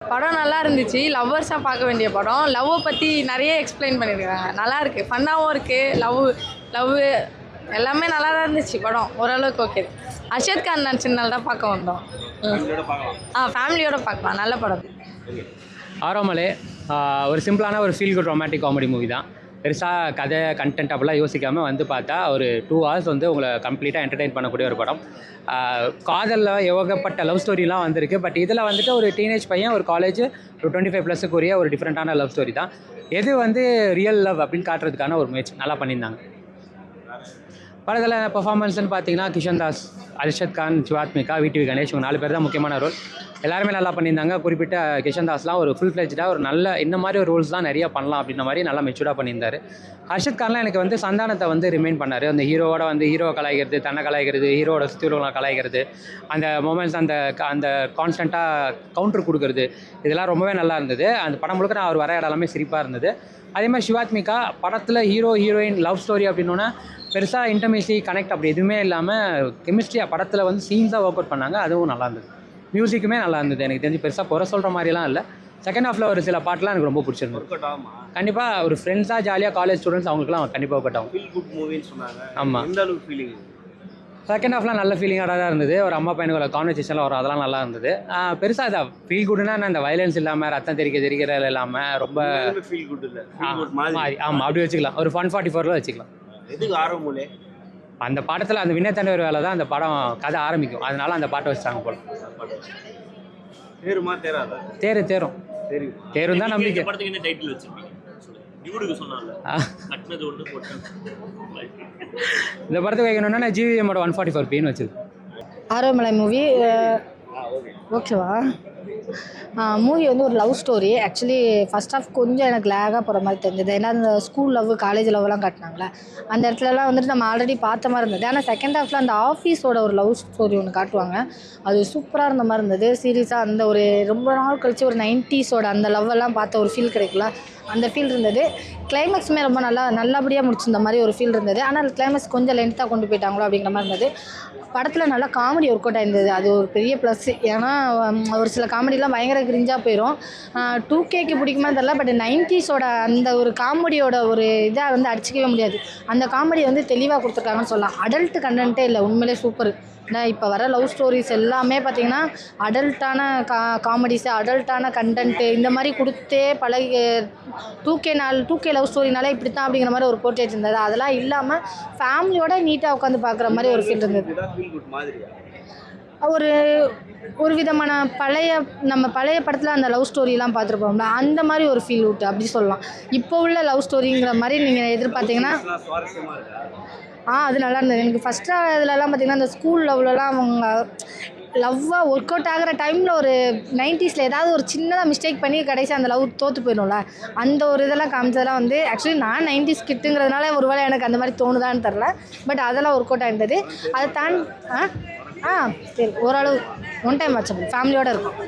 படம் நல்லா இருந்துச்சு. லவ்வர்ஸாக பார்க்க வேண்டிய படம். லவ்வை பற்றி நிறைய எக்ஸ்பிளைன் பண்ணியிருக்காங்க. நல்லா இருக்குது, ஃபன்னாகவும் இருக்குது. லவ் எல்லாமே நல்லா தான் இருந்துச்சு படம். ஓரளவுக்கு ஓகே. அர்ஷத் கான் நடிச்சதுனால தான் பார்க்க வந்தோம். ஃபேமிலியோட பார்க்கலாம். நல்ல படம். ஆரோமலே ஒரு சிம்பிளான ஒரு feel good romantic comedy movie தான். பெருசாக கதை கண்டென்ட் அப்படிலாம் யோசிக்காமல் வந்து பார்த்தா ஒரு 2 hours வந்து உங்களை கம்ப்ளீட்டாக என்டர்டெயின் பண்ணக்கூடிய ஒரு படம். காதலில் ஏகப்பட்ட லவ் ஸ்டோரிலாம் வந்திருக்கு. பட் இதில் வந்துட்டு ஒரு டீனேஜ் பையன் ஒரு காலேஜ் ஒரு 25+க்குரிய ஒரு டிஃப்ரெண்ட்டான லவ் ஸ்டோரி தான். எது வந்து ரியல் லவ் அப்படின்னு காட்டுறதுக்கான ஒரு முயற்சி நல்லா பண்ணியிருந்தாங்க. படத்தில் பர்ஃபார்மன்ஸ்னு பார்த்தீங்கன்னா கிஷன் தாஸ், அர்ஷத் கான், சிவாத்மிகா, விடிவி கணேஷ் இவங்க 4 பேர் தான் முக்கியமான ரோல். எல்லாருமே நல்லா பண்ணியிருந்தாங்க. குறிப்பிட்ட கிஷன் தாஸ்லாம் ஒரு ஃபுல் ஃப்ளெஜ்டாக ஒரு நல்ல இந்த மாதிரி ஒரு ரோல்ஸ் தான் நிறையா பண்ணலாம் அப்படின்ற மாதிரி நல்லா மெச்சூர்டாக பண்ணியிருந்தார். அர்ஷத் கான்லாம் எனக்கு வந்து சந்தானத்தை வந்து ரிமைண்ட் பண்ணார். அந்த ஹீரோவோட வந்து ஹீரோவை கலாய்க்கிறது, தன்னை கலாய்க்கிறது, ஹீரோட சுற்றியுள்ளவங்களை கலாய்க்கிறது, அந்த மொமெண்ட்ஸ் அந்த கான்ஸ்டண்ட்டாக கவுண்டர் கொடுக்குறது, இதெல்லாம் ரொம்பவே நல்லா இருந்தது. அந்த படம் முழுக்க நான் அவர் வர இடம் எல்லாமே சிரிப்பாக இருந்தது. அதே மாதிரி சிவாத்மிகா படத்தில் ஹீரோ ஹீரோயின் லவ் ஸ்டோரி அப்படின்னோன்னா பெருசாக இன்டர்மேசி கனெக்ட் அப்படி எதுவுமே இல்லாமல் கெமிஸ்ட்ரியாக படத்தில் வந்து சீன்ஸாக ஒர்க் அவுட் பண்ணாங்க. அதுவும் நல்லா இருந்தது. மியூசிக்குமே நல்லா இருந்தது. எனக்கு தெரிஞ்சு பெருசாக குறை சொல்கிற மாதிரிலாம் இல்லை. செகண்ட் ஹாஃபில் ஒரு சில பாட்டெலாம் எனக்கு ரொம்ப பிடிச்சிருந்தது. கண்டிப்பாக ஒரு ஃப்ரெண்ட்ஸாக ஜாலியாக காலேஜ் ஸ்டூடெண்ட்ஸ் அவங்களுக்குலாம் கண்டிப்பாக ஒர்க் அவுட் ஆகும். ஆமாம், செகண்ட் ஹாஃப்லாம் நல்ல ஃபீலிங்காக தான் இருந்தது. ஒரு அம்மா பையனுக்கு கான்வர்சேஷன்லாம் வரும், அதெல்லாம் நல்லா இருந்தது. பெருசாக இதாக ஃபீல் குட்னா அந்த வயலன்ஸ் இல்லாமல் ரத்தம் தெரிக்கிற இல்லாமல் ரொம்ப ஆமாம் அப்படி வச்சுக்கலாம். ஒரு 144 வச்சுக்கலாம். அந்த படத்தில் அந்த வினயத்தண்டவர் வேலை தான் அந்த படம் கதை ஆரம்பிக்கும். அதனால அந்த பாட்டை வச்சுட்டாங்க போல. தேரும் தான் நம்பிக்கை. இந்த படத்துக்கு வைக்கணும்னா ஜிவிஎம்மோட 144Pன்னு வச்சிருக்கு. ஆரோமலை மூவி ஓகேவா? மூவி வந்து ஒரு love story. Actually first half கொஞ்சம் எனக்கு லேகாக போகிற மாதிரி தெரிஞ்சது. ஏன்னா அந்த ஸ்கூல் லவ் காலேஜ் லவ்லாம் காட்டினாங்களே அந்த இடத்துலலாம் வந்துட்டு நம்ம ஆல்ரெடி பார்த்த மாதிரி இருந்தது. ஆனால் செகண்ட் ஹாஃபில் அந்த ஆஃபீஸோட ஒரு லவ் ஸ்டோரி ஒன்று காட்டுவாங்க. அது சூப்பராக இருந்த மாதிரி இருந்தது. சீரியஸாக அந்த ஒரு ரொம்ப நாள் கழிச்சு ஒரு 90s அந்த லவ்வெல்லாம் பார்த்த ஒரு ஃபீல் கிடைக்கல, அந்த ஃபீல் இருந்தது. கிளைமேக்ஸுமே ரொம்ப நல்லபடியாக முடிச்சிருந்த மாதிரி ஒரு ஃபீல் இருந்தது. ஆனால் கிளைமேக்ஸ் கொஞ்சம் லென்த்தாக கொண்டு போயிட்டாங்களோ அப்படிங்கிற மாதிரி இருந்தது. படத்தில் நல்லா காமெடி ஒர்க் அவுட் ஆயிருந்தது. அது ஒரு பெரிய ப்ளஸ். ஏன்னா ஒரு சில காமெடிலாம் பயங்கர கிரிஞ்சாக போயிடும். 2Kக்கு பிடிக்குமா தெரியல, பட் 90s அந்த ஒரு காமெடியோட ஒரு இதாக வந்து அடிச்சிக்கவே முடியாது. அந்த காமெடி வந்து தெளிவாக கொடுத்துருக்காங்கன்னு சொல்லலாம். அடல்ட் கண்டென்ட்டே இல்லை, உண்மையிலே சூப்பர். இப்போ வர லவ் ஸ்டோரிஸ் எல்லாமே பார்த்திங்கன்னா அடல்ட்டான காமெடிஸு, அடல்ட்டான கண்டென்ட்டு இந்த மாதிரி கொடுத்தே பழகி 2K லவ் ஸ்டோரினாலே இப்படி தான் அப்படிங்கிற மாதிரி ஒரு போர்ட்ரேட் இருந்தது. அதெல்லாம் இல்லாமல் ஃபேமிலியோட நீட்டாக உட்காந்து பார்க்குற மாதிரி ஒரு ஃபீல் இருந்தது. ஒரு விதமான நம்ம பழைய படத்தில் அந்த லவ் ஸ்டோரிலாம் பார்த்துருப்போம்ல, அந்த மாதிரி ஒரு ஃபீல் விட்டு அப்படி சொல்லலாம். இப்போ உள்ள லவ் ஸ்டோரிங்கிற மாதிரி நீங்கள் எதிர்பார்த்தீங்கன்னா அது நல்லா இருந்தது. எனக்கு ஃபஸ்ட்டு இதுலலாம் பார்த்திங்கன்னா அந்த ஸ்கூல் லவ்லலாம் அவங்க லவ்வாக ஒர்க் அவுட் ஆகிற டைமில் ஒரு 90s ஏதாவது ஒரு சின்னதாக மிஸ்டேக் பண்ணி கடைசி அந்த லவ் தோற்று போயிடும்ல, அந்த ஒரு இதெல்லாம் காமிச்சதெல்லாம் வந்து ஆக்சுவலி நான் 90s கிட்டுங்கிறதுனால ஒரு வேளை எனக்கு அந்த மாதிரி தோணுதான்னு தெரில. பட் அதெல்லாம் ஒர்க் அவுட் ஆகிருந்தது. அதை சரி ஓரளவு ஒன் டைம் வாட்சபிள் ஃபேமிலியோடு இருக்கும்.